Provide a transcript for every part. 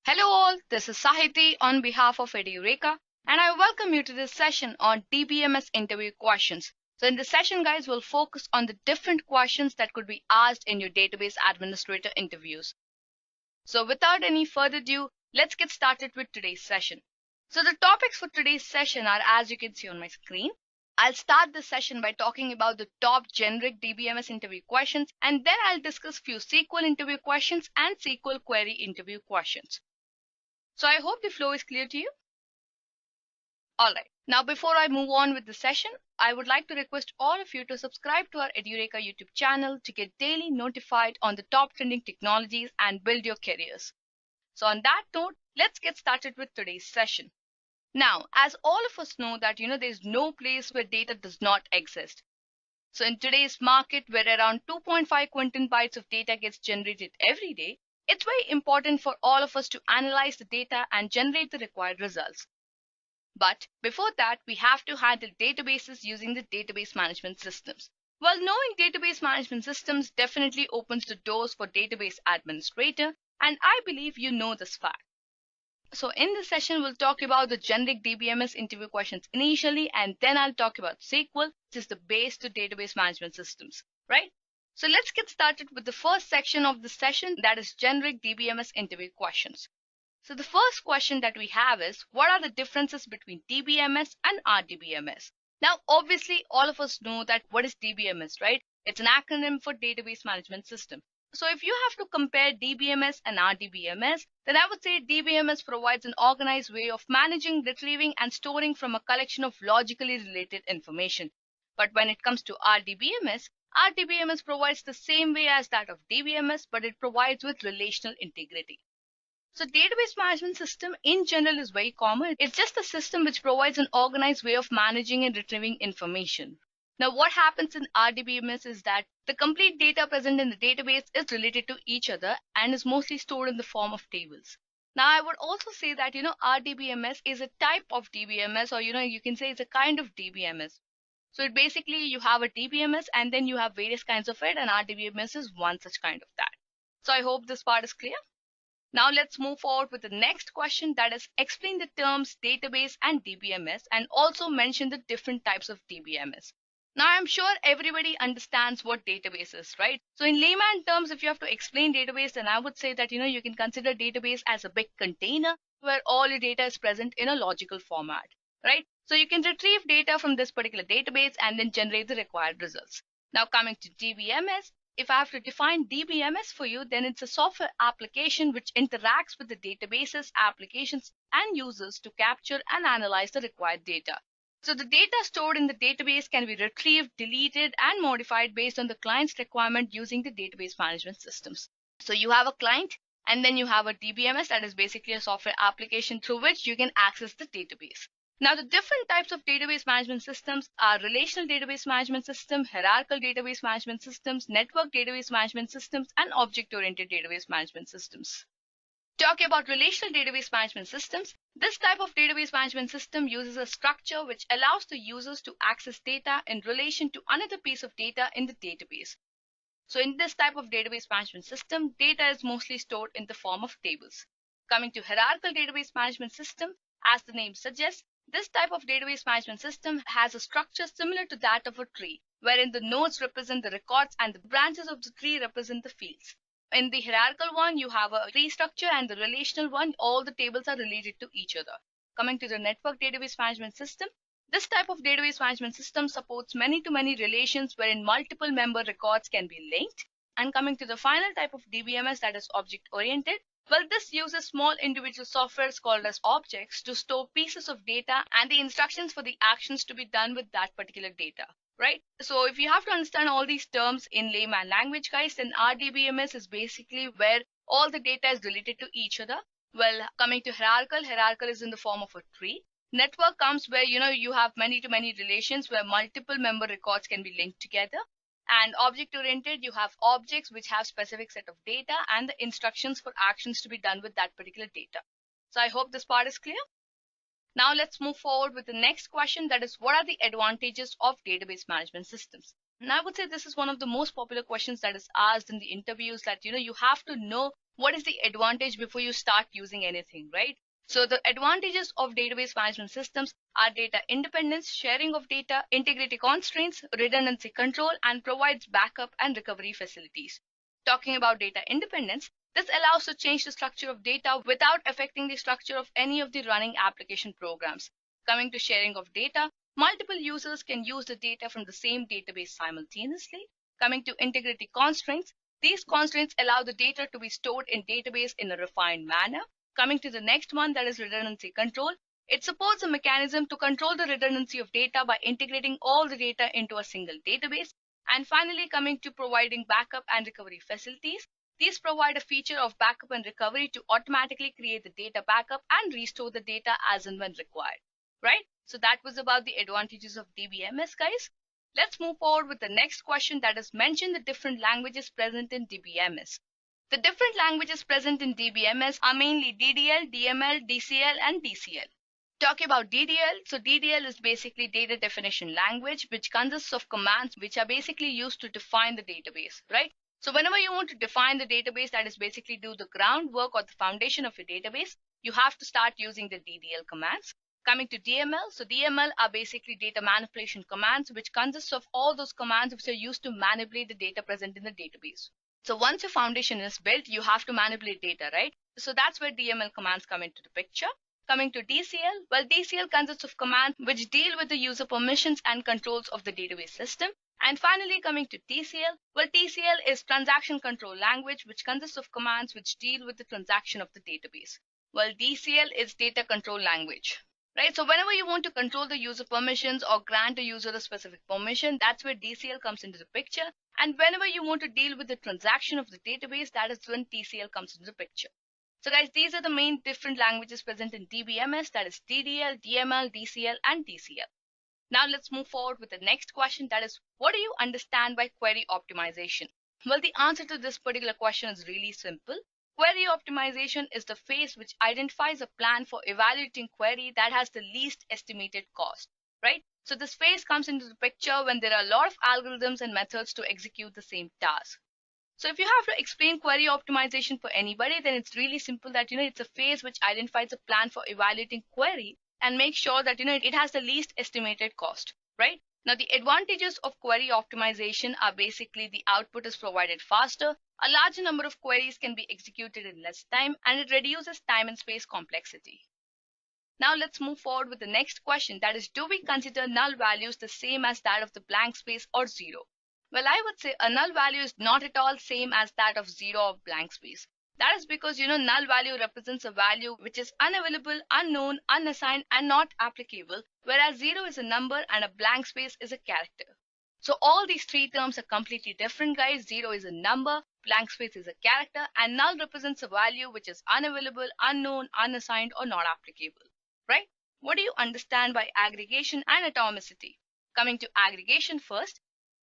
Hello all, this is Sahiti on behalf of EduReka and I welcome you to this session on DBMS interview questions. So in this session guys, we'll focus on the different questions that could be asked in your database administrator interviews. So without any further ado, let's get started with today's session. So the topics for today's session are as you can see on my screen. I'll start this session by talking about the top generic DBMS interview questions and then I'll discuss few SQL interview questions and SQL query interview questions. So I hope the flow is clear to you. Alright, now before I move on with the session, I would like to request all of you to subscribe to our EduReka YouTube channel to get daily notified on the top trending technologies and build your careers. So on that note, let's get started with today's session. Now, as all of us know that there's no place where data does not exist. So in today's market where around 2.5 quintillion bytes of data gets generated every day, it's very important for all of us to analyze the data and generate the required results. But before that, we have to handle databases using the database management systems. Well, knowing database management systems definitely opens the doors for database administrator, and I believe you know this fact. So in this session, we'll talk about the generic DBMS interview questions initially, and then I'll talk about SQL, which is the base to database management systems, right? So let's get started with the first section of the session, that is generic DBMS interview questions. So the first question that we have is, what are the differences between DBMS and RDBMS? Now, obviously, all of us know that what is DBMS, right? It's an acronym for Database Management System. So if you have to compare DBMS and RDBMS, then I would say DBMS provides an organized way of managing, retrieving, and storing from a collection of logically related information. But when it comes to RDBMS provides the same way as that of DBMS, but it provides with relational integrity. So database management system in general is very common. It's just a system which provides an organized way of managing and retrieving information. Now what happens in RDBMS is that the complete data present in the database is related to each other and is mostly stored in the form of tables. Now I would also say that RDBMS is a type of DBMS, or you can say it's a kind of DBMS. So it basically you have a DBMS and then you have various kinds of it, and RDBMS is one such kind of that. So I hope this part is clear. Now let's move forward with the next question, that is explain the terms database and DBMS and also mention the different types of DBMS. Now I'm sure everybody understands what database is, right? So in layman terms, if you have to explain database, then I would say that you can consider database as a big container where all your data is present in a logical format, right? So you can retrieve data from this particular database and then generate the required results. Now coming to DBMS, if I have to define DBMS for you, then it's a software application which interacts with the databases, applications, and users to capture and analyze the required data. So the data stored in the database can be retrieved, deleted, and modified based on the client's requirement using the database management systems. So you have a client, and then you have a DBMS, that is basically a software application through which you can access the database. Now, the different types of database management systems are relational database management system, hierarchical database management systems, network database management systems, and object-oriented database management systems. Talking about relational database management systems, this type of database management system uses a structure which allows the users to access data in relation to another piece of data in the database. So in this type of database management system, data is mostly stored in the form of tables. Coming to hierarchical database management system, as the name suggests, this type of database management system has a structure similar to that of a tree, wherein the nodes represent the records and the branches of the tree represent the fields. In the hierarchical one, you have a tree structure, and the relational one, all the tables are related to each other. Coming to the network database management system, this type of database management system supports many-to-many relations wherein multiple member records can be linked. And coming to the final type of DBMS, that is object-oriented, well, this uses small individual softwares called as objects to store pieces of data and the instructions for the actions to be done with that particular data, right? So if you have to understand all these terms in layman language, guys, then RDBMS is basically where all the data is related to each other. Well, coming to hierarchical is in the form of a tree. Network comes where you have many-to-many relations where multiple member records can be linked together. And object-oriented, you have objects which have specific set of data and the instructions for actions to be done with that particular data. So I hope this part is clear. Now let's move forward with the next question, that is, what are the advantages of database management systems? And I would say this is one of the most popular questions that is asked in the interviews, that you have to know what is the advantage before you start using anything, right? So the advantages of database management systems are data independence, sharing of data, integrity constraints, redundancy control, and provides backup and recovery facilities. Talking about data independence, this allows to change the structure of data without affecting the structure of any of the running application programs. Coming to sharing of data, multiple users can use the data from the same database simultaneously. Coming to integrity constraints, these constraints allow the data to be stored in database in a refined manner. Coming to the next one, that is redundancy control. It supports a mechanism to control the redundancy of data by integrating all the data into a single database. And finally, coming to providing backup and recovery facilities. These provide a feature of backup and recovery to automatically create the data backup and restore the data as and when required, right? So that was about the advantages of DBMS, guys. Let's move forward with the next question, that is mention the different languages present in DBMS. The different languages present in DBMS are mainly DDL, DML, DCL, and DCL. Talking about DDL, so DDL is basically data definition language, which consists of commands which are basically used to define the database, right? So whenever you want to define the database, that is basically do the groundwork or the foundation of your database, you have to start using the DDL commands. Coming to DML, so DML are basically data manipulation commands, which consists of all those commands which are used to manipulate the data present in the database. So once your foundation is built, you have to manipulate data, right? So that's where DML commands come into the picture. Coming to DCL, well, DCL consists of commands which deal with the user permissions and controls of the database system. And finally, coming to TCL, well, TCL is transaction control language, which consists of commands which deal with the transaction of the database. Well, DCL is data control language, right? So whenever you want to control the user permissions or grant a user a specific permission, that's where DCL comes into the picture. And whenever you want to deal with the transaction of the database, that is when TCL comes into the picture. So guys, these are the main different languages present in DBMS, that is DDL, DML, DCL, and TCL. Now let's move forward with the next question, that is, what do you understand by query optimization? Well, the answer to this particular question is really simple. Query optimization is the phase which identifies a plan for evaluating query that has the least estimated cost, right? So this phase comes into the picture when there are a lot of algorithms and methods to execute the same task. So if you have to explain query optimization for anybody, then it's really simple that, it's a phase which identifies a plan for evaluating query and make sure that, it has the least estimated cost, right? Now, the advantages of query optimization are basically the output is provided faster, a larger number of queries can be executed in less time, and it reduces time and space complexity. Now let's move forward with the next question, that is, do we consider null values the same as that of the blank space or zero? Well, I would say a null value is not at all same as that of zero or blank space. That is because, null value represents a value which is unavailable, unknown, unassigned, and not applicable, whereas zero is a number and a blank space is a character. So all these three terms are completely different, guys. Zero is a number, blank space is a character, and null represents a value which is unavailable, unknown, unassigned, or not applicable, right? What do you understand by aggregation and atomicity? Coming to aggregation first.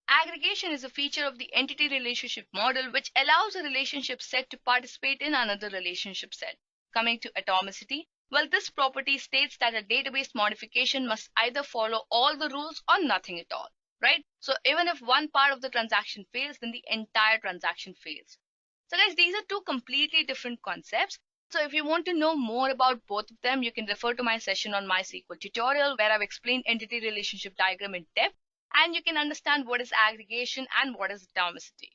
Aggregation is a feature of the entity relationship model which allows a relationship set to participate in another relationship set. Coming to atomicity, well, this property states that a database modification must either follow all the rules or nothing at all, right? So even if one part of the transaction fails, then the entire transaction fails. So guys, these are two completely different concepts. So if you want to know more about both of them, you can refer to my session on MySQL tutorial where I've explained entity relationship diagram in depth, and you can understand what is aggregation and what is atomicity.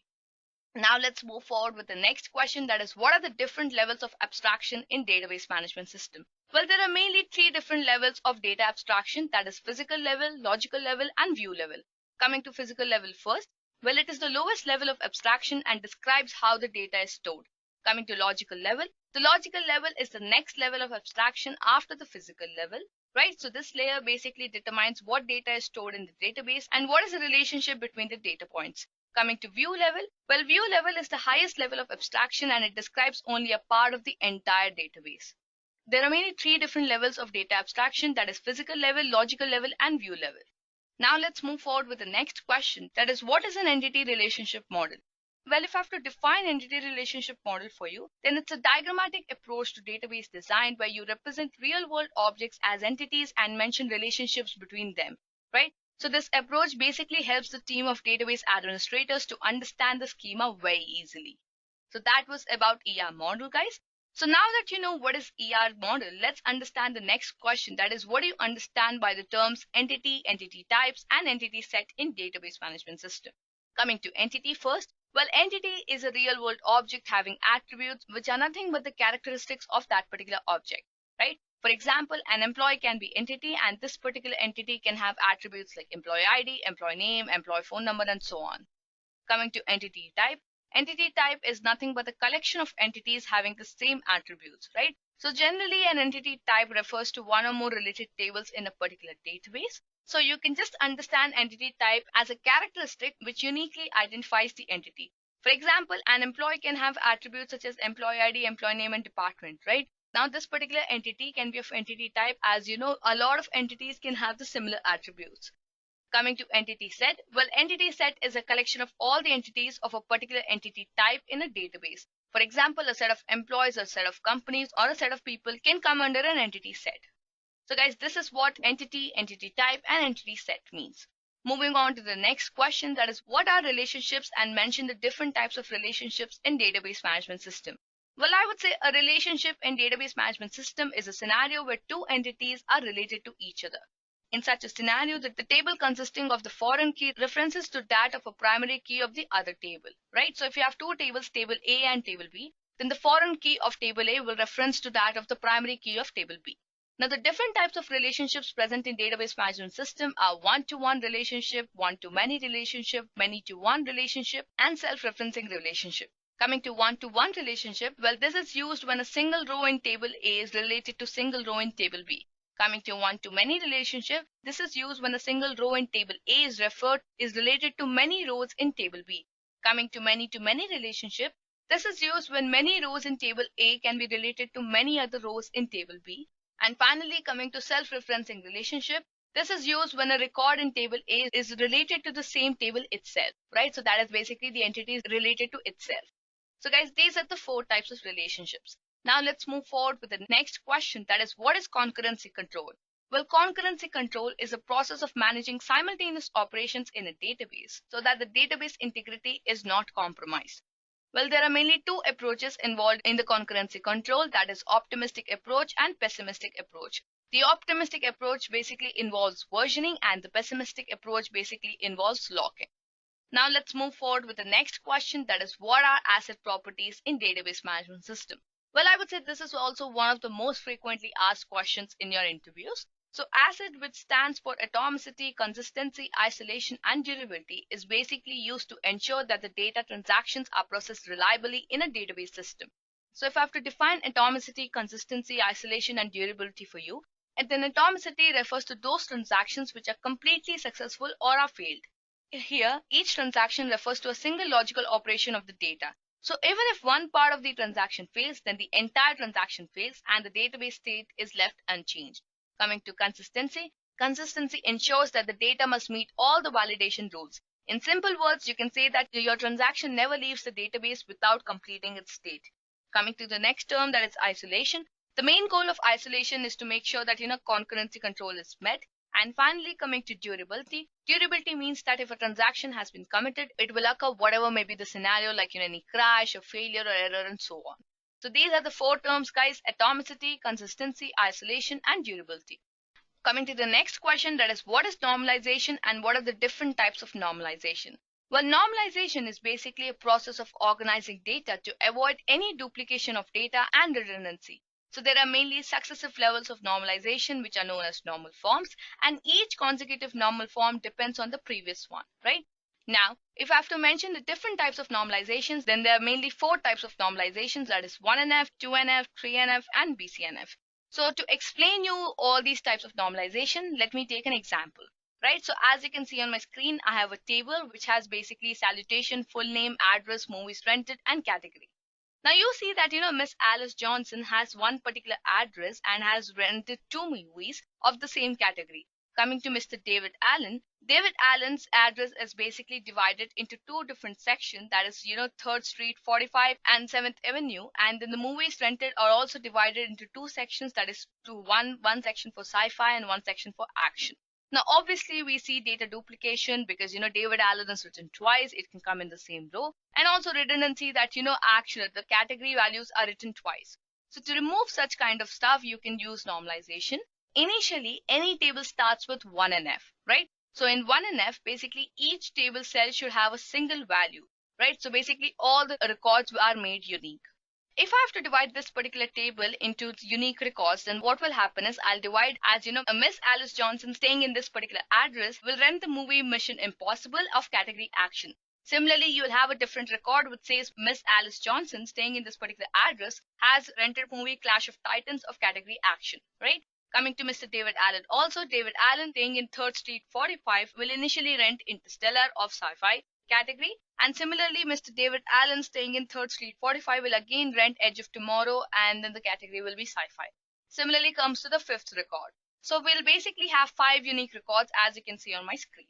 Now let's move forward with the next question, that is, what are the different levels of abstraction in database management system? Well, there are mainly three different levels of data abstraction, that is physical level, logical level, and view level. Coming to physical level first, well, it is the lowest level of abstraction and describes how the data is stored. Coming to logical level, the logical level is the next level of abstraction after the physical level. Right, so this layer basically determines what data is stored in the database and what is the relationship between the data points. Coming to view level, well, view level is the highest level of abstraction and it describes only a part of the entire database. There are mainly three different levels of data abstraction, that is physical level, logical level, and view level. Now let's move forward with the next question, that is, what is an entity relationship model? Well, if I have to define entity relationship model for you, then it's a diagrammatic approach to database design where you represent real-world objects as entities and mention relationships between them, right? So this approach basically helps the team of database administrators to understand the schema very easily. So that was about ER model, guys. So now that you know what is ER model, let's understand the next question. That is, what do you understand by the terms entity, entity types, and entity set in database management system? Coming to entity first. Well, entity is a real world object having attributes which are nothing but the characteristics of that particular object, right? For example, an employee can be entity, and this particular entity can have attributes like employee ID, employee name, employee phone number, and so on. Coming to entity type. Entity type is nothing but a collection of entities having the same attributes, right? So generally an entity type refers to one or more related tables in a particular database. So you can just understand entity type as a characteristic which uniquely identifies the entity. For example, an employee can have attributes such as employee ID, employee name, and department, right? Now this particular entity can be of entity type, as you know, a lot of entities can have the similar attributes. Coming to entity set. Well, entity set is a collection of all the entities of a particular entity type in a database. For example, a set of employees, a set of companies, or a set of people can come under an entity set. So guys, this is what entity, entity type, and entity set means. Moving on to the next question, that is, what are relationships, and mention the different types of relationships in database management system. Well, I would say a relationship in database management system is a scenario where two entities are related to each other. In such a scenario, that the table consisting of the foreign key references to that of a primary key of the other table, right? So if you have two tables, table A and table B, then the foreign key of table A will reference to that of the primary key of table B. Now, the different types of relationships present in database management system are one-to-one relationship, one-to-many relationship, many-to-one relationship, and self-referencing relationship. Coming to one-to-one relationship, well, this is used when a single row in table A is related to single row in table B. Coming to one-to-many relationship, this is used when a single row in table A is related to many rows in table B. Coming to many-to-many relationship, this is used when many rows in table A can be related to many other rows in table B. And finally, coming to self-referencing relationship, this is used when a record in table A is related to the same table itself, right? So that is basically the entity is related to itself. So guys, these are the four types of relationships. Now let's move forward with the next question, that is, what is concurrency control? Well, concurrency control is a process of managing simultaneous operations in a database so that the database integrity is not compromised. Well, there are mainly two approaches involved in the concurrency control, that is optimistic approach and pessimistic approach. The optimistic approach basically involves versioning, and the pessimistic approach basically involves locking. Now let's move forward with the next question, that is, what are asset properties in database management system? Well, I would say this is also one of the most frequently asked questions in your interviews. So ASID, which stands for atomicity, consistency, isolation, and durability, is basically used to ensure that the data transactions are processed reliably in a database system. So if I have to define atomicity, consistency, isolation, and durability for you, and then atomicity refers to those transactions which are completely successful or are failed. Here, each transaction refers to a single logical operation of the data. So even if one part of the transaction fails, then the entire transaction fails and the database state is left unchanged. Coming to consistency, consistency ensures that the data must meet all the validation rules. In simple words, you can say that your transaction never leaves the database without completing its state. Coming to the next term, that is isolation. The main goal of isolation is to make sure that concurrency control is met. And finally, coming to durability. Durability means that if a transaction has been committed, it will occur whatever may be the scenario, like any crash or failure or error and so on. So these are the four terms, guys: atomicity, consistency, isolation, and durability. Coming to the next question, that is, what is normalization and what are the different types of normalization? Well, normalization is basically a process of organizing data to avoid any duplication of data and redundancy. So there are mainly successive levels of normalization, which are known as normal forms, and each consecutive normal form depends on the previous one, right? Now, if I have to mention the different types of normalizations, then there are mainly four types of normalizations, that is 1NF, 2NF, 3NF, and BCNF. So to explain you all these types of normalization, let me take an example, right? So as you can see on my screen, I have a table which has basically salutation, full name, address, movies rented, and category. Now you see that Miss Alice Johnson has one particular address and has rented two movies of the same category. Coming to Mr. David Allen's address is basically divided into two different sections, that is 3rd Street, 45, and 7th Avenue, and then the movies rented are also divided into two sections, that is one section for sci-fi and one section for action. Now, obviously, we see data duplication because, David Allen is written twice. It can come in the same row. And also redundancy that, actually the category values are written twice. So to remove such kind of stuff, you can use normalization. Initially, any table starts with 1NF, right? So in 1NF, basically each table cell should have a single value, right? So basically all the records are made unique. If I have to divide this particular table into unique records, then what will happen is I'll divide as, a Miss Alice Johnson staying in this particular address will rent the movie Mission Impossible of category action. Similarly, you will have a different record which says Miss Alice Johnson staying in this particular address has rented movie Clash of Titans of category action, right? Coming to Mr. David Allen, also David Allen staying in 3rd Street 45 will initially rent Interstellar of sci-fi category, and similarly Mr. David Allen staying in 3rd Street 45 will again rent Edge of Tomorrow, and then the category will be sci-fi. Similarly comes to the 5th record. So we'll basically have 5 unique records as you can see on my screen.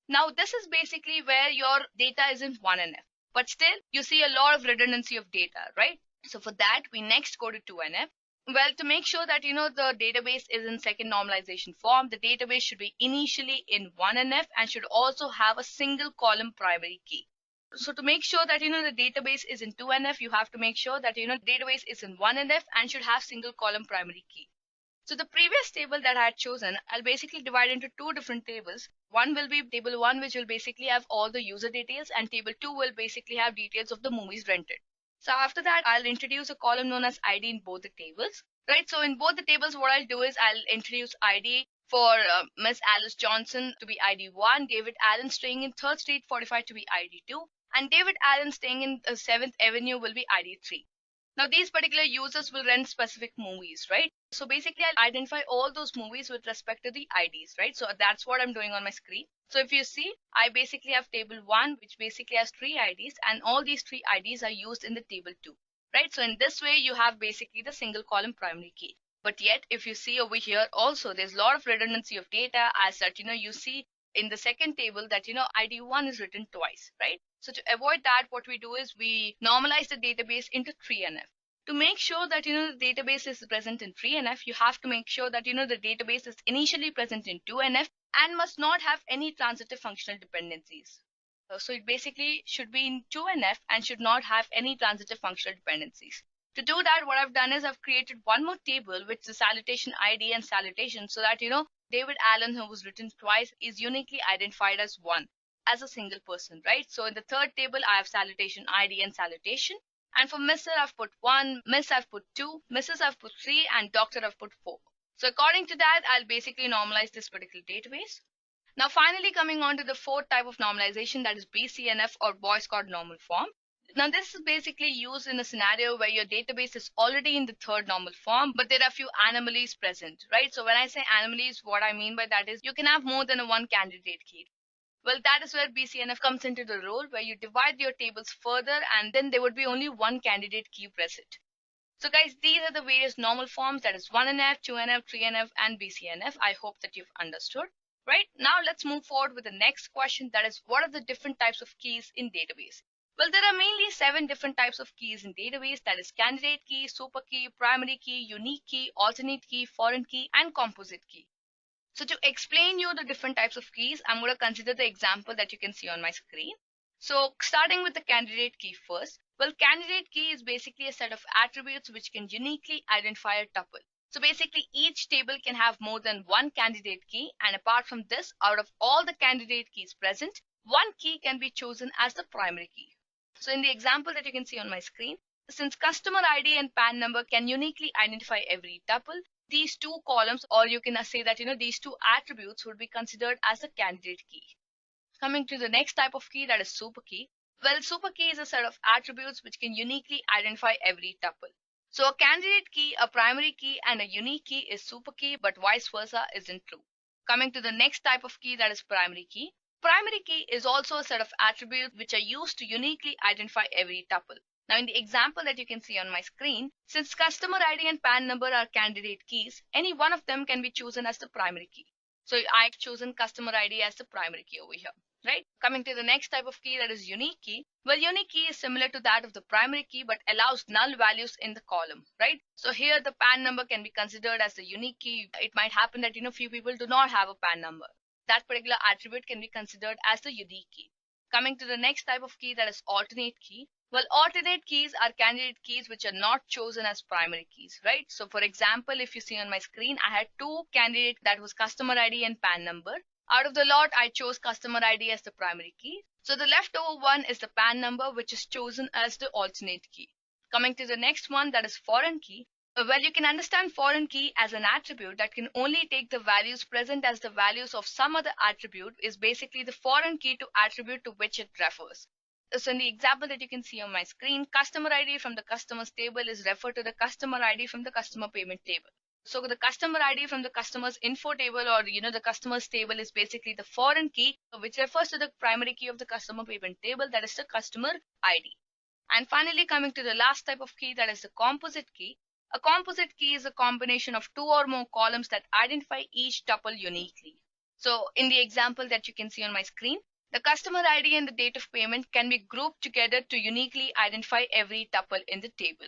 Now this is basically where your data is in 1NF, but still you see a lot of redundancy of data, right? So for that we next go to 2NF. Well, to make sure that the database is in second normalization form, the database should be initially in 1NF and should also have a single column primary key. So to make sure that the database is in 2NF, you have to make sure that the database is in 1NF and should have single column primary key. So the previous table that I had chosen, I'll basically divide into 2 different tables. One will be table 1, which will basically have all the user details, and table 2 will basically have details of the movies rented. So after that, I'll introduce a column known as ID in both the tables, right? So in both the tables, what I'll do is I'll introduce ID for Miss Alice Johnson to be ID 1, David Allen staying in 3rd Street 45 to be ID 2, and David Allen staying in 7th Avenue will be ID 3. Now these particular users will rent specific movies, right? So basically I'll identify all those movies with respect to the IDs, right? So that's what I'm doing on my screen. So if you see, I basically have table 1, which basically has 3 IDs, and all these 3 IDs are used in the table 2, right? So in this way, you have basically the single column primary key. But yet, if you see over here also, there's a lot of redundancy of data as that, you see in the second table that, ID 1 is written twice, right? So to avoid that, what we do is we normalize the database into 3NF. To make sure that the database is present in 3NF, you have to make sure that the database is initially present in 2NF and must not have any transitive functional dependencies. So it basically should be in 2NF and should not have any transitive functional dependencies. To do that, what I've done is I've created one more table which is salutation ID and salutation, so that David Allen, who was written twice, is uniquely identified as one, as a single person, right? So in the third table, I have salutation ID and salutation. And for Mr. I've put 1, Miss I've put 2, Mrs. I've put 3, and Doctor I've put 4. So according to that, I'll basically normalize this particular database. Now finally coming on to the 4th type of normalization, that is BCNF or Boy Scout normal form. Now this is basically used in a scenario where your database is already in the 3rd normal form, but there are a few anomalies present, right? So when I say anomalies, what I mean by that is you can have more than one candidate key. Well, that is where BCNF comes into the role, where you divide your tables further and then there would be only one candidate key present. So guys, these are the various normal forms, that is 1NF, 2NF, 3NF and BCNF. I hope that you've understood. Right, now let's move forward with the next question, that is what are the different types of keys in database? Well, there are mainly 7 different types of keys in database, that is candidate key, super key, primary key, unique key, alternate key, foreign key and composite key. So to explain you the different types of keys, I'm going to consider the example that you can see on my screen. So starting with the candidate key first. Well, candidate key is basically a set of attributes which can uniquely identify a tuple. So basically each table can have more than one candidate key, and apart from this, out of all the candidate keys present, one key can be chosen as the primary key. So in the example that you can see on my screen, since customer ID and PAN number can uniquely identify every tuple, these 2 columns, or you can say that these 2 attributes would be considered as a candidate key. Coming to the next type of key, that is super key. Well, super key is a set of attributes which can uniquely identify every tuple. So a candidate key, a primary key and a unique key is super key, but vice versa isn't true. Coming to the next type of key, that is primary key. Primary key is also a set of attributes which are used to uniquely identify every tuple. Now in the example that you can see on my screen, since customer ID and PAN number are candidate keys, any one of them can be chosen as the primary key. So I've chosen customer ID as the primary key over here, right? Coming to the next type of key, that is unique key. Well, unique key is similar to that of the primary key but allows null values in the column, right? So here the PAN number can be considered as the unique key. It might happen that few people do not have a PAN number. That particular attribute can be considered as the unique key. Coming to the next type of key, that is alternate key. Well, alternate keys are candidate keys which are not chosen as primary keys, right? So for example, if you see on my screen, I had two candidates, that was customer ID and PAN number. Out of the lot, I chose customer ID as the primary key. So the leftover one is the PAN number, which is chosen as the alternate key. Coming to the next one, that is foreign key. Well, you can understand foreign key as an attribute that can only take the values present as the values of some other attribute is basically the foreign key to attribute to which it refers. So in the example that you can see on my screen, customer ID from the customers table is referred to the customer ID from the customer payment table. So the customer ID from the customer's info table or the customer's table is basically the foreign key which refers to the primary key of the customer payment table, that is the customer ID. And finally, coming to the last type of key, that is the composite key. A composite key is a combination of two or more columns that identify each tuple uniquely. So in the example that you can see on my screen, the customer ID and the date of payment can be grouped together to uniquely identify every tuple in the table.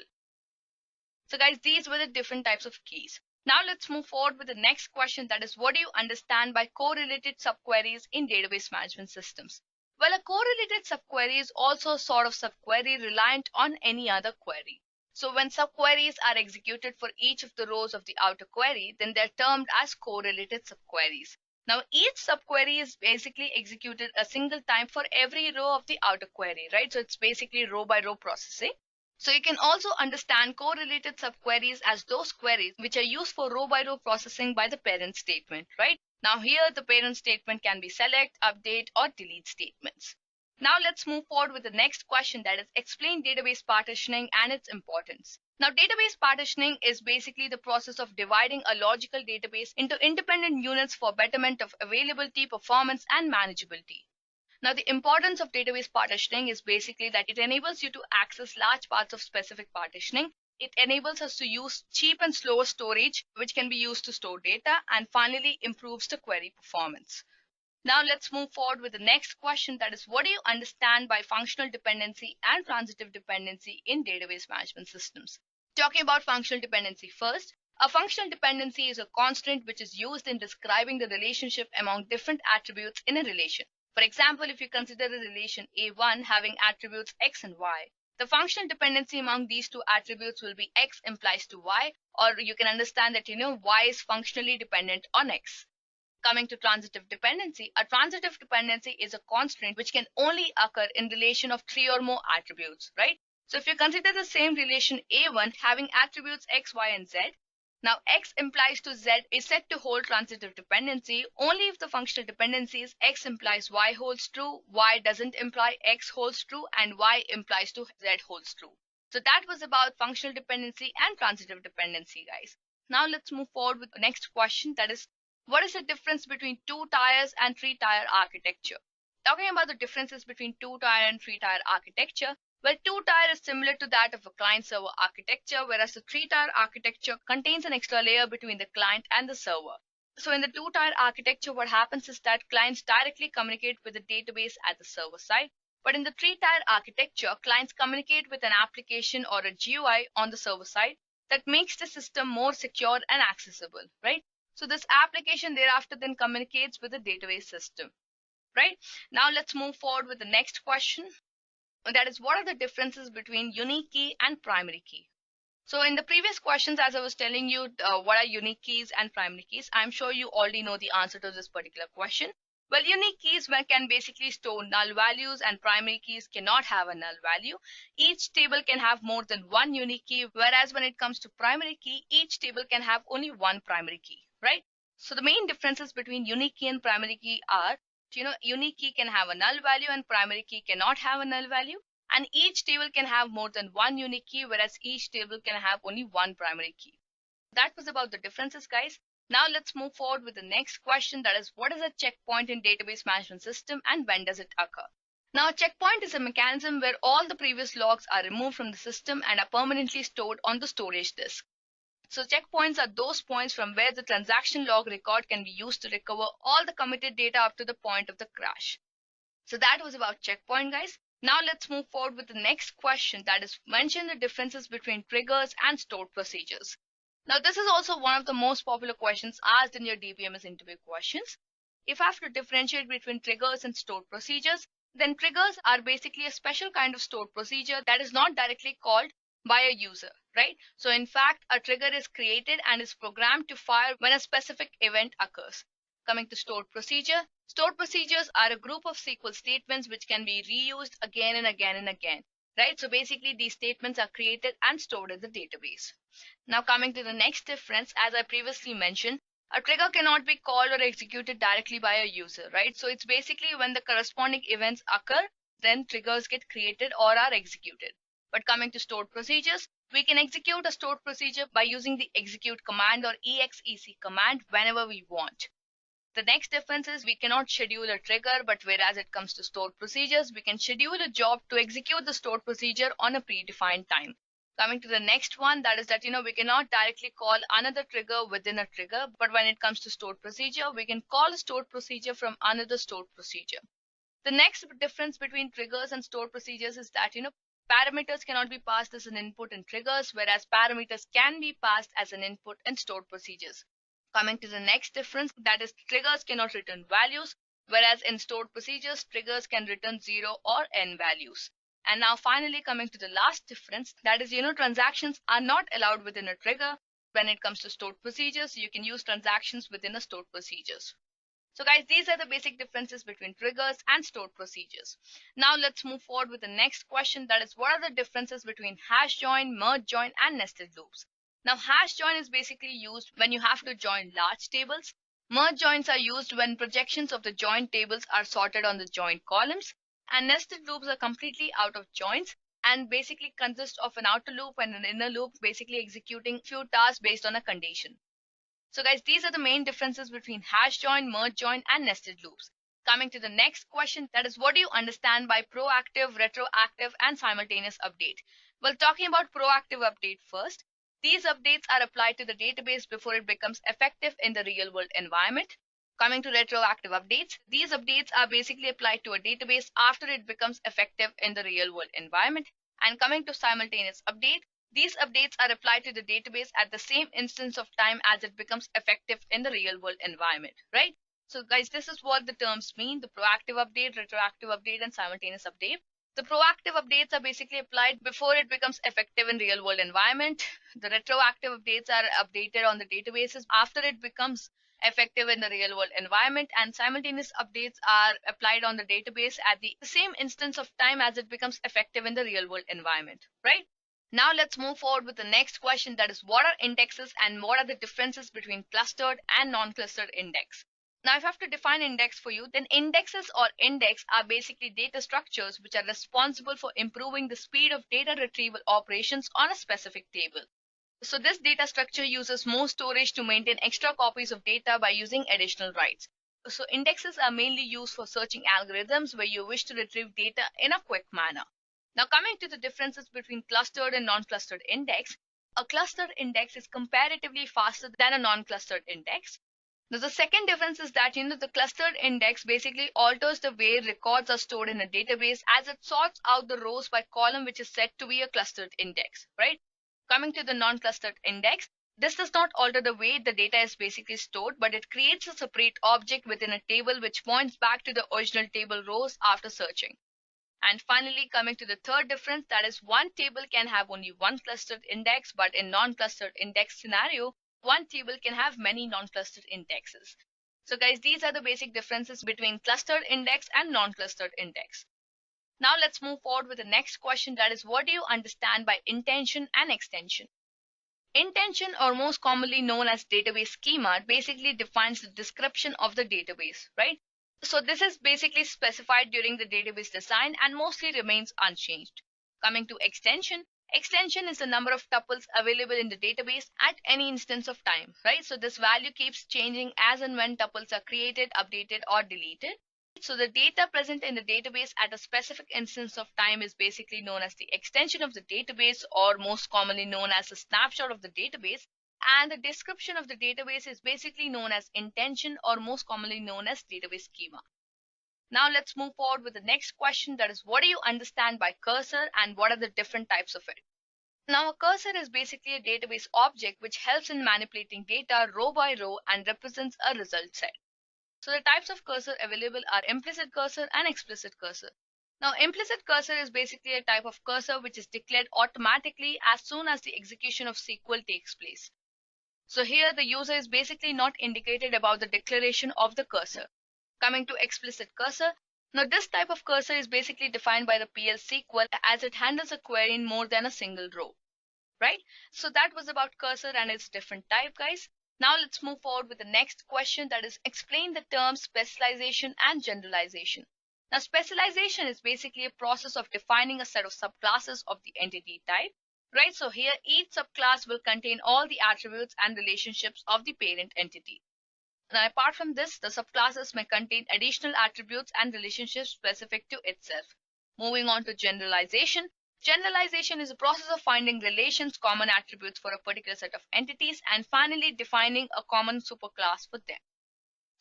So guys, these were the different types of keys. Now let's move forward with the next question, that is, what do you understand by correlated subqueries in database management systems? Well, a correlated subquery is also a sort of subquery reliant on any other query. So when subqueries are executed for each of the rows of the outer query, then they're termed as correlated subqueries. Now, each subquery is basically executed a single time for every row of the outer query, right? So it's basically row by row processing. So you can also understand correlated subqueries as those queries which are used for row by row processing by the parent statement, right? Now here the parent statement can be select, update, or delete statements. Now let's move forward with the next question, that is, explain database partitioning and its importance. Now, database partitioning is basically the process of dividing a logical database into independent units for betterment of availability, performance, and manageability. Now, the importance of database partitioning is basically that it enables you to access large parts of specific partitioning. It enables us to use cheap and slower storage, which can be used to store data, and finally improves the query performance. Now let's move forward with the next question, that is, what do you understand by functional dependency and transitive dependency in database management systems? Talking about functional dependency first, a functional dependency is a constraint which is used in describing the relationship among different attributes in a relation. For example, if you consider a relation A1 having attributes X and Y, the functional dependency among these two attributes will be X implies to Y, or you can understand that Y is functionally dependent on X. Coming to transitive dependency, a transitive dependency is a constraint which can only occur in relation of three or more attributes, right? So if you consider the same relation A1 having attributes X, Y, and Z, now X implies to Z is said to hold transitive dependency only if the functional dependency is X implies Y holds true, Y doesn't imply X holds true, and Y implies to Z holds true. So that was about functional dependency and transitive dependency, guys. Now let's move forward with the next question, that is, what is the difference between two tiers and three-tier architecture? Talking about the differences between two-tier and three-tier architecture, well, two-tier is similar to that of a client-server architecture, whereas the three-tier architecture contains an extra layer between the client and the server. So in the two-tier architecture, what happens is that clients directly communicate with the database at the server side. But in the three-tier architecture, clients communicate with an application or a GUI on the server side that makes the system more secure and accessible, right? So this application thereafter then communicates with the database system, right? Now let's move forward with the next question. That is, what are the differences between unique key and primary key? So in the previous questions, as I was telling you, what are unique keys and primary keys? I'm sure you already know the answer to this particular question. Well, unique keys can basically store null values and primary keys cannot have a null value. Each table can have more than one unique key, whereas when it comes to primary key, each table can have only one primary key, right? So the main differences between unique key and primary key are, unique key can have a null value and primary key cannot have a null value. And each table can have more than one unique key, whereas each table can have only one primary key. That was about the differences, guys. Now let's move forward with the next question, that is, what is a checkpoint in database management system and when does it occur? Now, a checkpoint is a mechanism where all the previous logs are removed from the system and are permanently stored on the storage disk. So checkpoints are those points from where the transaction log record can be used to recover all the committed data up to the point of the crash. So that was about checkpoint, guys. Now let's move forward with the next question, that is mention the differences between triggers and stored procedures. Now this is also one of the most popular questions asked in your DBMS interview questions. If I have to differentiate between triggers and stored procedures, then triggers are basically a special kind of stored procedure that is not directly called by a user, right? So in fact, a trigger is created and is programmed to fire when a specific event occurs. Coming to stored procedures are a group of SQL statements which can be reused again and again and again, right? So basically these statements are created and stored in the database. Now coming to the next difference, as I previously mentioned, a trigger cannot be called or executed directly by a user, right? So it's basically when the corresponding events occur, then triggers get created or are executed. But coming to stored procedures, we can execute a stored procedure by using the execute command or exec command whenever we want. The next difference is we cannot schedule a trigger, but whereas it comes to stored procedures, we can schedule a job to execute the stored procedure on a predefined time. Coming to the next one, that is that we cannot directly call another trigger within a trigger, but when it comes to stored procedure, we can call a stored procedure from another stored procedure. The next difference between triggers and stored procedures is that parameters cannot be passed as an input in triggers, whereas parameters can be passed as an input in stored procedures. Coming to the next difference, that is triggers cannot return values, whereas in stored procedures, triggers can return 0 or n values. And now finally coming to the last difference, that is transactions are not allowed within a trigger. When it comes to stored procedures, you can use transactions within a stored procedures. So guys, these are the basic differences between triggers and stored procedures. Now let's move forward with the next question, that is what are the differences between hash join, merge join and nested loops. Now hash join is basically used when you have to join large tables. Merge joins are used when projections of the joined tables are sorted on the joined columns. And nested loops are completely out of joins and basically consist of an outer loop and an inner loop, basically executing few tasks based on a condition. So guys, these are the main differences between hash join, merge join and nested loops. Coming to the next question, that is what do you understand by proactive, retroactive and simultaneous update? Well, talking about proactive update first, these updates are applied to the database before it becomes effective in the real world environment. Coming to retroactive updates, these updates are basically applied to a database after it becomes effective in the real world environment. And coming to simultaneous update, these updates are applied to the database at the same instance of time as it becomes effective in the real world environment, right? So guys, this is what the terms mean: the proactive update, retroactive update and simultaneous update. The proactive updates are basically applied before it becomes effective in real world environment. The retroactive updates are updated on the databases after it becomes effective in the real world environment, and simultaneous updates are applied on the database at the same instance of time as it becomes effective in the real world environment, right? Now let's move forward with the next question, that is what are indexes and what are the differences between clustered and non-clustered index. Now if I have to define index for you, then indexes or index are basically data structures which are responsible for improving the speed of data retrieval operations on a specific table. So this data structure uses more storage to maintain extra copies of data by using additional writes. So indexes are mainly used for searching algorithms where you wish to retrieve data in a quick manner. Now coming to the differences between clustered and non-clustered index, a clustered index is comparatively faster than a non-clustered index. Now the second difference is that the clustered index basically alters the way records are stored in a database as it sorts out the rows by column which is said to be a clustered index, right? Coming to the non-clustered index, this does not alter the way the data is basically stored, but it creates a separate object within a table which points back to the original table rows after searching. And finally, coming to the third difference, that is one table can have only one clustered index, but in non-clustered index scenario, one table can have many non-clustered indexes. So guys, these are the basic differences between clustered index and non-clustered index. Now let's move forward with the next question, that is what do you understand by intension and extension? Intension, or most commonly known as database schema, basically defines the description of the database, right? So this is basically specified during the database design and mostly remains unchanged. Coming to extension, extension is the number of tuples available in the database at any instance of time, right? So this value keeps changing as and when tuples are created, updated or deleted. So the data present in the database at a specific instance of time is basically known as the extension of the database, or most commonly known as a snapshot of the database. And the description of the database is basically known as intension, or most commonly known as database schema. Now let's move forward with the next question, that is, what do you understand by cursor and what are the different types of it? Now, a cursor is basically a database object which helps in manipulating data row by row and represents a result set. So the types of cursor available are implicit cursor and explicit cursor. Now, implicit cursor is basically a type of cursor which is declared automatically as soon as the execution of SQL takes place. So here the user is basically not indicated about the declaration of the cursor. Coming to explicit cursor, now this type of cursor is basically defined by the PL SQL as it handles a query in more than a single row. Right? So that was about cursor and its different type, guys. Now let's move forward with the next question, that is, explain the terms specialization and generalization. Now, specialization is basically a process of defining a set of subclasses of the entity type. Right? So here each subclass will contain all the attributes and relationships of the parent entity. Now, apart from this, the subclasses may contain additional attributes and relationships specific to itself. Moving on to generalization. Generalization is a process of finding relations, common attributes for a particular set of entities, and finally defining a common superclass for them.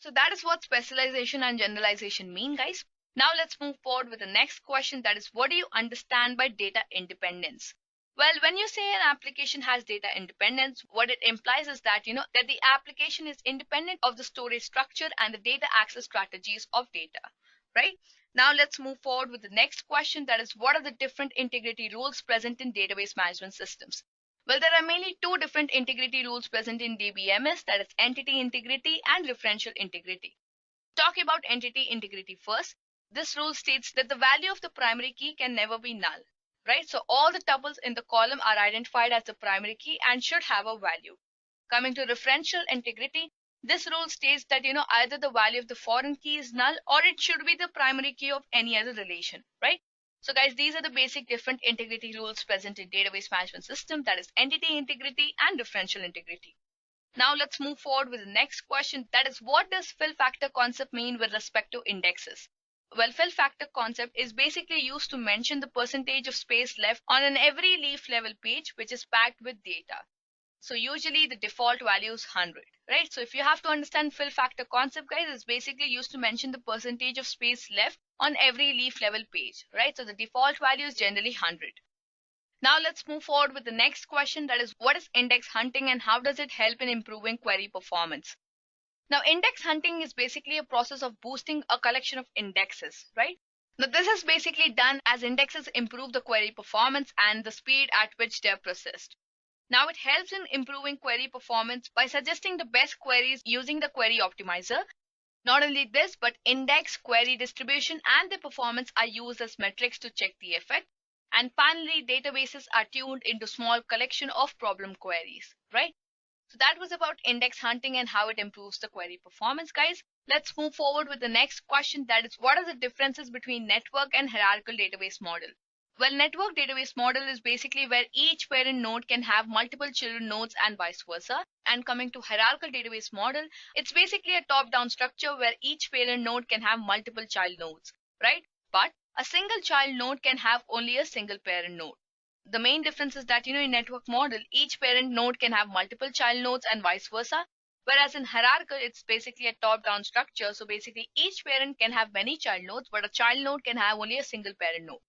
So that is what specialization and generalization mean, guys. Now let's move forward with the next question, that is, what do you understand by data independence? Well, when you say an application has data independence, what it implies is that, that the application is independent of the storage structure and the data access strategies of data, right? Now let's move forward with the next question, that is, what are the different integrity rules present in database management systems? Well, there are mainly two different integrity rules present in DBMS, that is entity integrity and referential integrity. Talking about entity integrity first, this rule states that the value of the primary key can never be null. Right? So all the tuples in the column are identified as the primary key and should have a value. Coming to referential integrity, this rule states that either the value of the foreign key is null or it should be the primary key of any other relation, right? So guys, these are the basic different integrity rules present in database management system, that is entity integrity and referential integrity. Now let's move forward with the next question, that is, what does fill factor concept mean with respect to indexes? Well, fill factor concept is basically used to mention the percentage of space left on an every leaf level page which is packed with data. So usually the default value is 100, right? So if you have to understand fill factor concept, guys, it's basically used to mention the percentage of space left on every leaf level page, right? So the default value is generally 100. Now let's move forward with the next question, that is, what is index hunting and how does it help in improving query performance? Now, index hunting is basically a process of boosting a collection of indexes, right? Now, this is basically done as indexes improve the query performance and the speed at which they are processed. Now, it helps in improving query performance by suggesting the best queries using the query optimizer. Not only this, but index, query distribution, and the performance are used as metrics to check the effect. And finally, databases are tuned into small collection of problem queries, right? So that was about index hunting and how it improves the query performance, guys. Let's move forward with the next question, that is, what are the differences between network and hierarchical database model? Well, network database model is basically where each parent node can have multiple children nodes and vice versa. And coming to hierarchical database model, it's basically a top-down structure where each parent node can have multiple child nodes, right? But a single child node can have only a single parent node. The main difference is that, in network model, each parent node can have multiple child nodes and vice versa. Whereas in hierarchical, it's basically a top-down structure. So basically, each parent can have many child nodes, but a child node can have only a single parent node.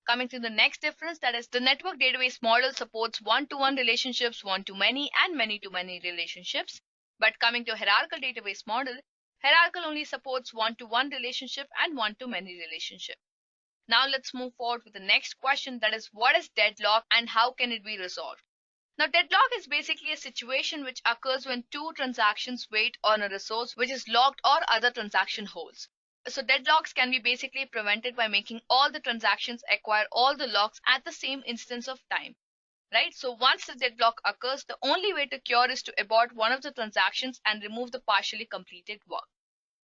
Coming to the next difference, that is, the network database model supports one-to-one relationships, one-to-many, and many-to-many relationships. But coming to hierarchical database model, hierarchical only supports one-to-one relationship and one-to-many relationship. Now let's move forward with the next question, that is, what is deadlock and how can it be resolved? Now, deadlock is basically a situation which occurs when two transactions wait on a resource which is locked or other transaction holds. So deadlocks can be basically prevented by making all the transactions acquire all the locks at the same instance of time, right? So once the deadlock occurs, the only way to cure is to abort one of the transactions and remove the partially completed work.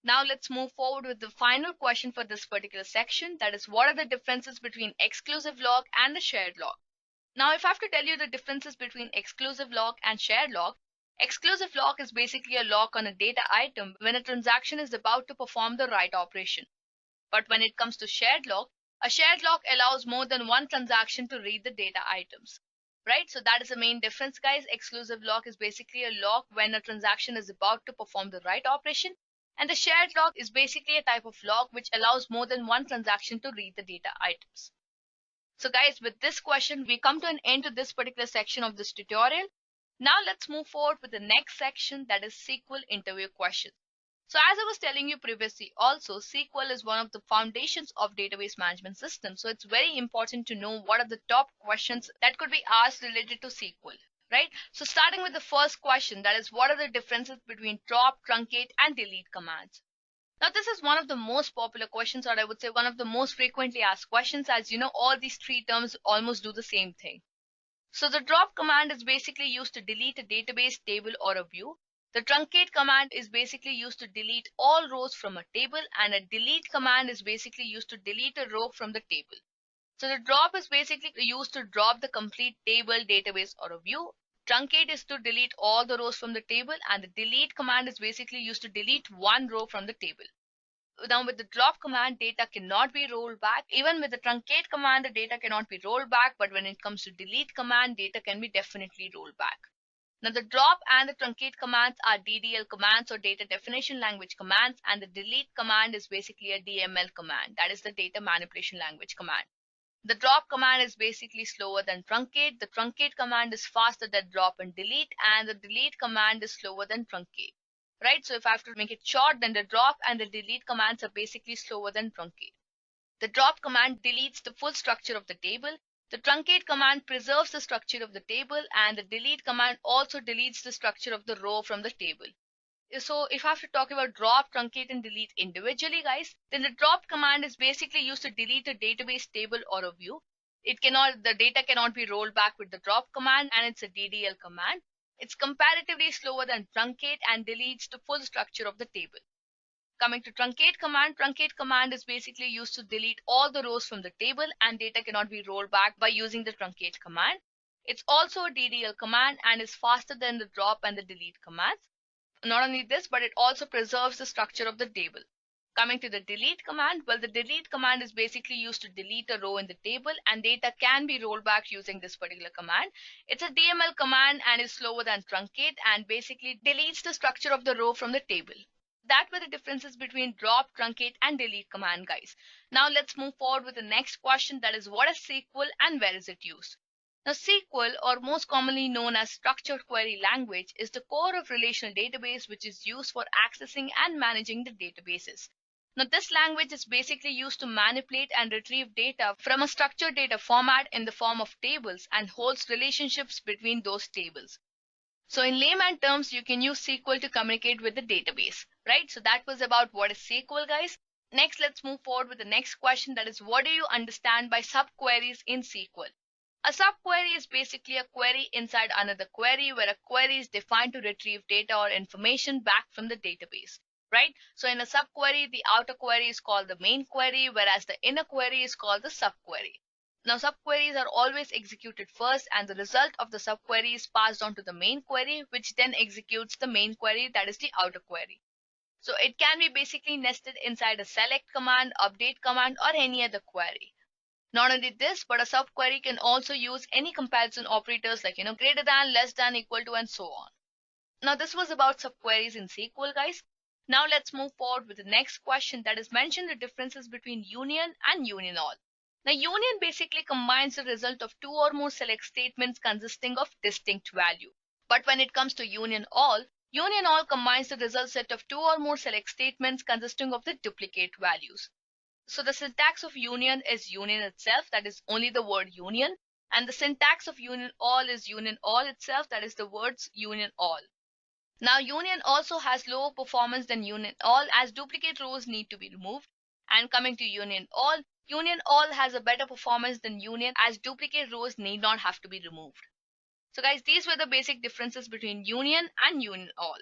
Now let's move forward with the final question for this particular section, that is, what are the differences between exclusive lock and a shared lock? Now, if I have to tell you the differences between exclusive lock and shared lock, exclusive lock is basically a lock on a data item when a transaction is about to perform the right operation. But when it comes to shared lock, a shared lock allows more than one transaction to read the data items, right? So that is the main difference, guys. Exclusive lock is basically a lock when a transaction is about to perform the right operation. And the shared log is basically a type of log which allows more than one transaction to read the data items. So guys, with this question, we come to an end to this particular section of this tutorial. Now let's move forward with the next section, that is SQL interview questions. So as I was telling you previously also, SQL is one of the foundations of database management system. So it's very important to know what are the top questions that could be asked related to SQL, right? So starting with the first question, that is what are the differences between drop, truncate and delete commands? Now, this is one of the most popular questions, or I would say one of the most frequently asked questions, as you know, all these three terms almost do the same thing. So the drop command is basically used to delete a database, table, or a view. The truncate command is basically used to delete all rows from a table, and a delete command is basically used to delete a row from the table. So the drop is basically used to drop the complete table, database, or a view. Truncate is to delete all the rows from the table, and the delete command is basically used to delete one row from the table. Now with the drop command, data cannot be rolled back. Even with the truncate command, the data cannot be rolled back, but when it comes to delete command, data can be definitely rolled back. Now the drop and the truncate commands are DDL commands, or data definition language commands, and the delete command is basically a DML command, that is the data manipulation language command. The drop command is basically slower than truncate. The truncate command is faster than drop and delete, and the delete command is slower than truncate. Right? So if I have to make it short, then the drop and the delete commands are basically slower than truncate. The drop command deletes the full structure of the table. The truncate command preserves the structure of the table, and the delete command also deletes the structure of the row from the table. So if I have to talk about drop, truncate, and delete individually, guys, then the drop command is basically used to delete a database, table, or a view. The data cannot be rolled back with the drop command, and it's a DDL command. It's comparatively slower than truncate and deletes the full structure of the table. Coming to truncate command is basically used to delete all the rows from the table, and data cannot be rolled back by using the truncate command. It's also a DDL command and is faster than the drop and the delete commands. Not only this, but it also preserves the structure of the table. Coming to the delete command, well, the delete command is basically used to delete a row in the table, and data can be rolled back using this particular command. It's a DML command and is slower than truncate, and basically deletes the structure of the row from the table. That were the differences between drop, truncate, and delete command, guys. Now let's move forward with the next question, that is what is SQL and where is it used? Now, SQL, or most commonly known as structured query language, is the core of relational database which is used for accessing and managing the databases. Now, this language is basically used to manipulate and retrieve data from a structured data format in the form of tables and holds relationships between those tables. So in layman terms, you can use SQL to communicate with the database, right? So that was about what is SQL, guys. Next, let's move forward with the next question, that is what do you understand by subqueries in SQL? A subquery is basically a query inside another query, where a query is defined to retrieve data or information back from the database, right? So in a subquery, the outer query is called the main query, whereas the inner query is called the subquery. Now, subqueries are always executed first, and the result of the subquery is passed on to the main query, which then executes the main query, that is the outer query. So it can be basically nested inside a select command, update command, or any other query. Not only this, but a subquery can also use any comparison operators like, greater than, less than, equal to, and so on. Now, this was about subqueries in SQL, guys. Now, let's move forward with the next question, that is mention the differences between union and union all. Now, union basically combines the result of two or more select statements consisting of distinct value. But when it comes to union all combines the result set of two or more select statements consisting of the duplicate values. So the syntax of union is union itself, that is only the word union, and the syntax of union all is union all itself, that is the words union all. Now, union also has lower performance than union all, as duplicate rows need to be removed. And coming to union all has a better performance than union, as duplicate rows need not have to be removed. So guys, these were the basic differences between union and union all.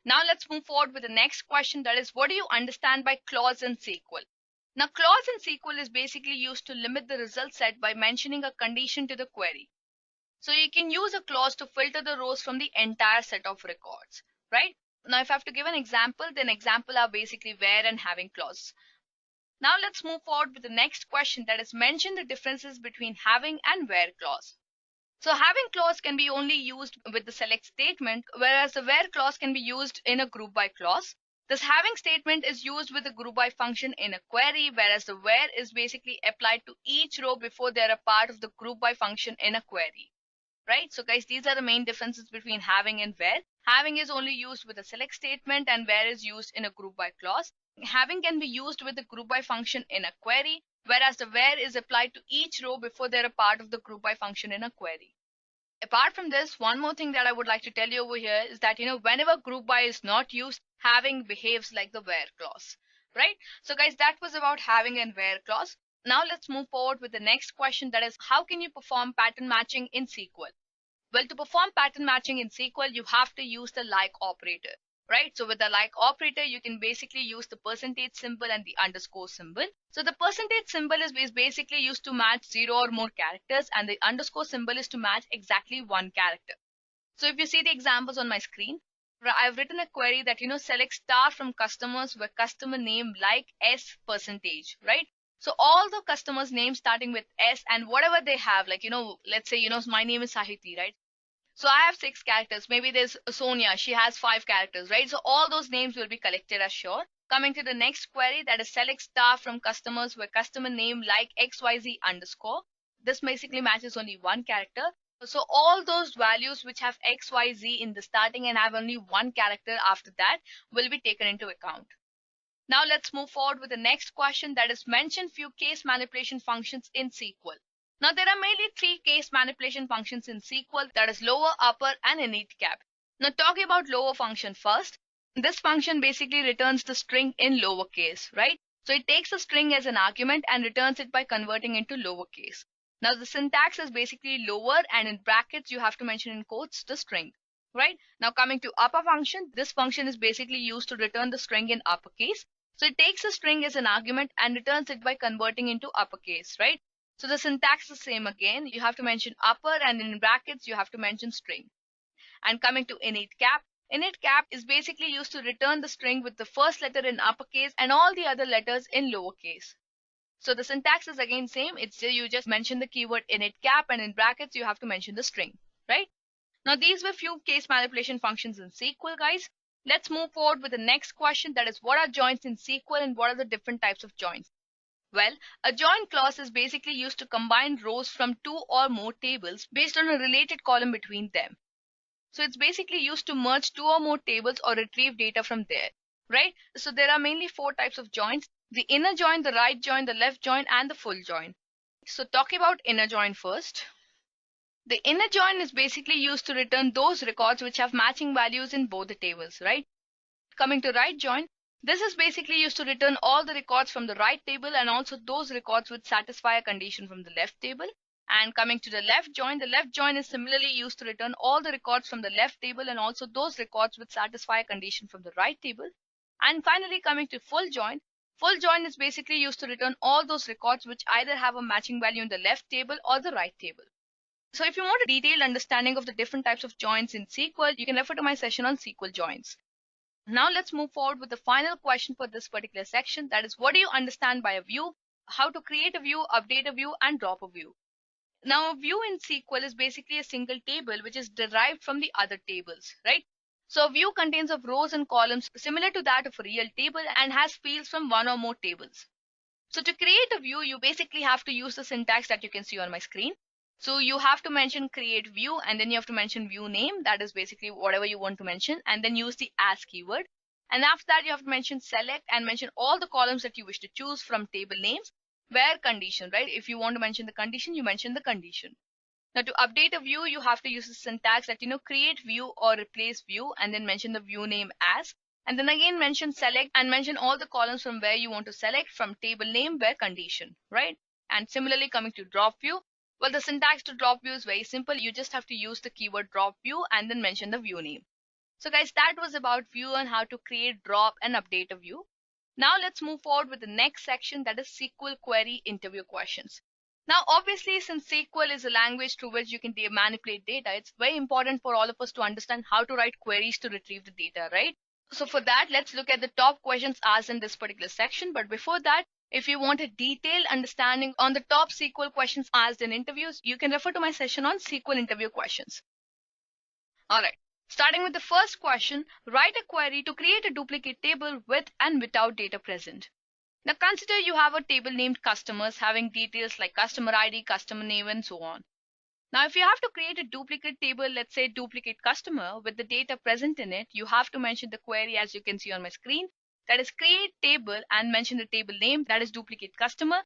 Now let's move forward with the next question, that is what do you understand by clause in SQL? Now, clause in SQL is basically used to limit the result set by mentioning a condition to the query. So you can use a clause to filter the rows from the entire set of records, right? Now, if I have to give an example, then example are basically where and having clause. Now let's move forward with the next question, that is mention the differences between having and where clause. So having clause can be only used with the select statement, whereas the where clause can be used in a group by clause. This having statement is used with the group by function in a query, whereas the where is basically applied to each row before they're a part of the group by function in a query. Right? So guys, these are the main differences between having and where. Having is only used with a select statement and where is used in a group by clause. Having can be used with the group by function in a query, whereas the where is applied to each row before they're a part of the group by function in a query. Apart from this, one more thing that I would like to tell you over here is that, whenever group by is not used, having behaves like the where clause, right? So guys, that was about having and where clause. Now let's move forward with the next question, that is, how can you perform pattern matching in SQL? Well, to perform pattern matching in SQL, you have to use the like operator, right? So with the like operator, you can basically use the percentage symbol and the underscore symbol. So the percentage symbol is basically used to match 0 or more characters, and the underscore symbol is to match exactly one character. So if you see the examples on my screen, I've written a query that, select star from customers where customer name like S percentage, right? So all the customers' names starting with S and whatever they have, like, let's say, my name is Sahiti, right? So I have 6 characters. Maybe there's Sonia. She has 5 characters, right? So all those names will be collected as sure. Coming to the next query, that is select star from customers where customer name like XYZ underscore. This basically matches only one character. So all those values which have XYZ in the starting and have only one character after that will be taken into account. Now let's move forward with the next question, that is mention few case manipulation functions in SQL. Now there are mainly 3 case manipulation functions in SQL, that is lower, upper and init cap. Now talking about lower function first, this function basically returns the string in lowercase, right? So it takes a string as an argument and returns it by converting into lowercase. Now the syntax is basically lower, and in brackets you have to mention in quotes the string, right? Now coming to upper function, this function is basically used to return the string in uppercase. So it takes a string as an argument and returns it by converting into uppercase, right? So the syntax is the same again. You have to mention upper, and in brackets you have to mention string. And coming to init cap is basically used to return the string with the first letter in uppercase and all the other letters in lowercase. So the syntax is again same. It's you just mention the keyword init cap, and in brackets you have to mention the string, right? Now these were few case manipulation functions in SQL, guys. Let's move forward with the next question, that is what are joins in SQL and what are the different types of joins? Well, a join clause is basically used to combine rows from 2 or more tables based on a related column between them. So it's basically used to merge 2 or more tables or retrieve data from there, right? So there are mainly 4 types of joins: the inner join, the right join, the left join, and the full join. So talking about inner join first. The inner join is basically used to return those records which have matching values in both the tables, right? Coming to right join, this is basically used to return all the records from the right table and also those records which satisfy a condition from the left table. And coming to the left join is similarly used to return all the records from the left table and also those records which satisfy a condition from the right table. And finally, coming to full join is basically used to return all those records which either have a matching value in the left table or the right table. So if you want a detailed understanding of the different types of joins in SQL, you can refer to my session on SQL joins. Now let's move forward with the final question for this particular section, that is what do you understand by a view, how to create a view, update a view, and drop a view. Now a view in SQL is basically a single table which is derived from the other tables, right? So a view contains of rows and columns similar to that of a real table and has fields from one or more tables. So to create a view, you basically have to use the syntax that you can see on my screen. So you have to mention create view, and then you have to mention view name, that is basically whatever you want to mention, and then use the as keyword. And after that you have to mention select and mention all the columns that you wish to choose from table names, where condition, right? If you want to mention the condition, you mention the condition. Now to update a view, you have to use the syntax that, create view or replace view, and then mention the view name as, and then again mention select and mention all the columns from where you want to select from table name, where condition, right? And similarly, coming to drop view, well, the syntax to drop view is very simple. You just have to use the keyword drop view and then mention the view name. So guys, that was about view and how to create, drop, and update a view. Now let's move forward with the next section, that is SQL query interview questions. Now obviously, since SQL is a language through which you can manipulate data, it's very important for all of us to understand how to write queries to retrieve the data, right? So for that, let's look at the top questions asked in this particular section. But before that, if you want a detailed understanding on the top SQL questions asked in interviews, you can refer to my session on SQL interview questions. Alright, Starting with the first question, write a query to create a duplicate table with and without data present. Now consider you have a table named customers having details like customer ID, customer name, and so on. Now, if you have to create a duplicate table, let's say duplicate customer with the data present in it, you have to mention the query as you can see on my screen. That is create table and mention the table name, that is duplicate customer,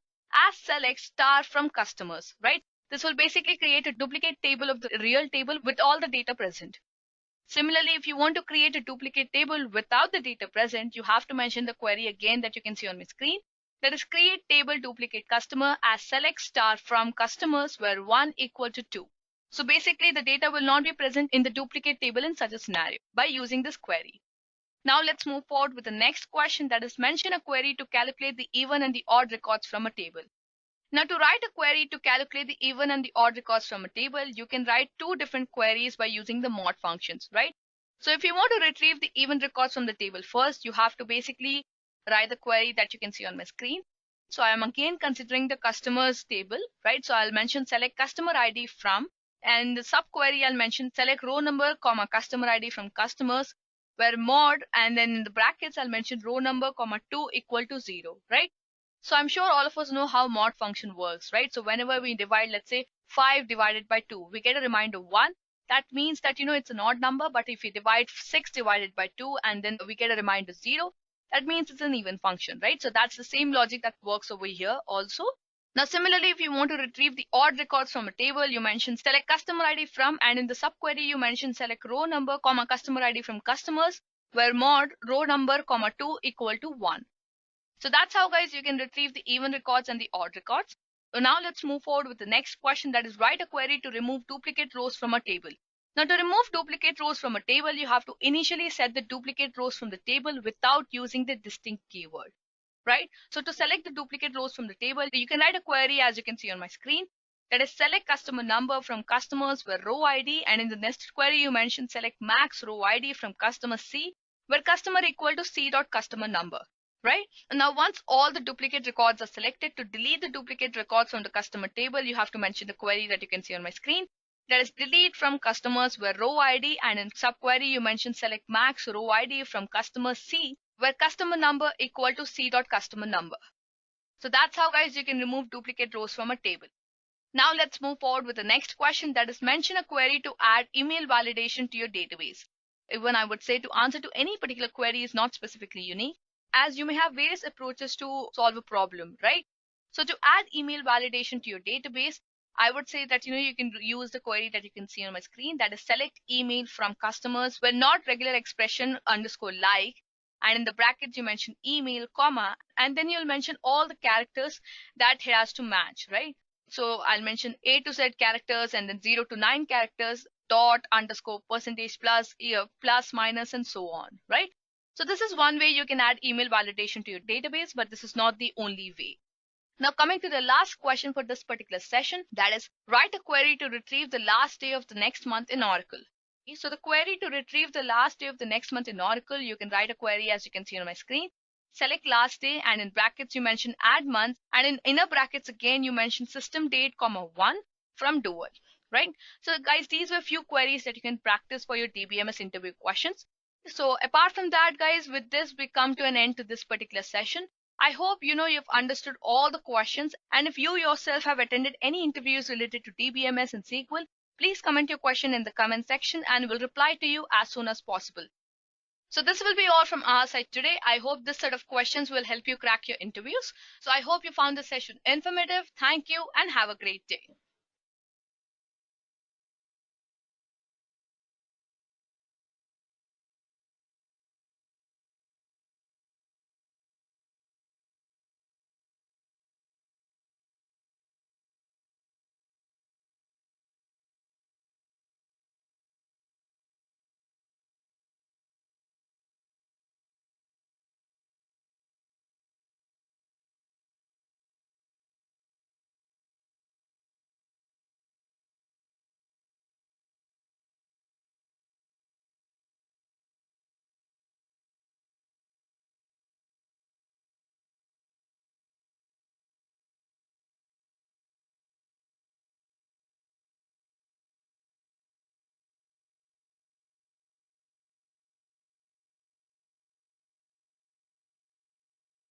as select star from customers, right? This will basically create a duplicate table of the real table with all the data present. Similarly, if you want to create a duplicate table without the data present, you have to mention the query again that you can see on my screen. That is create table duplicate customer as select star from customers where 1 equal to 2. So basically the data will not be present in the duplicate table in such a scenario by using this query. Now let's move forward with the next question, that is mention a query to calculate the even and the odd records from a table. Now to write a query to calculate the even and the odd records from a table, you can write two different queries by using the mod functions, right? So if you want to retrieve the even records from the table first, you have to basically write the query that you can see on my screen. So I am again considering the customers table, right? So I'll mention select customer ID from, and the subquery I'll mention select row number, comma customer ID from customers, where mod, and then in the brackets I'll mention row number, comma 2 equal to 0, right? So I'm sure all of us know how mod function works, right? So whenever we divide, let's say 5 divided by 2, we get a remainder 1. That means that, it's an odd number, but if we divide 6 divided by 2 and then we get a remainder 0, that means it's an even function, right? So that's the same logic that works over here also. Now, similarly, if you want to retrieve the odd records from a table, you mention select customer ID from, and in the subquery, you mention select row number, comma customer ID from customers, where mod row number, comma 2 equal to 1. So that's how, guys, you can retrieve the even records and the odd records. So now let's move forward with the next question, that is write a query to remove duplicate rows from a table. Now to remove duplicate rows from a table, you have to initially set the duplicate rows from the table without using the distinct keyword, right? So to select the duplicate rows from the table, you can write a query as you can see on my screen. That is select customer number from customers where row ID, and in the nested query you mention select max row ID from customer C where customer equal to C dot customer number. Right? And now once all the duplicate records are selected, to delete the duplicate records from the customer table, you have to mention the query that you can see on my screen. That is delete from customers where row ID, and in subquery you mention select max row ID from customer C where customer number equal to C dot customer number. So that's how, guys, you can remove duplicate rows from a table. Now let's move forward with the next question, that is mention a query to add email validation to your database. Even I would say to answer to any particular query is not specifically unique, as you may have various approaches to solve a problem, right? So to add email validation to your database, I would say that you can use the query that you can see on my screen, that is select email from customers where not regular expression underscore like, and in the brackets you mention email, comma, and then you'll mention all the characters that it has to match, right? So I'll mention A to Z characters and then 0 to 9 characters, dot, underscore, percentage plus, year, plus, minus, and so on, right? So this is one way you can add email validation to your database, but this is not the only way. Now coming to the last question for this particular session, that is write a query to retrieve the last day of the next month in Oracle. Okay, so the query to retrieve the last day of the next month in Oracle, you can write a query as you can see on my screen. Select last day, and in brackets you mention add month, and in inner brackets again you mention system date, comma 1 from dual, right? So guys, these were few queries that you can practice for your DBMS interview questions. So apart from that, guys, with this we come to an end to this particular session. I hope you've understood all the questions, and if you yourself have attended any interviews related to DBMS and SQL, please comment your question in the comment section and we'll reply to you as soon as possible. So this will be all from our side today. I hope this set of questions will help you crack your interviews. So I hope you found this session informative. Thank you and have a great day.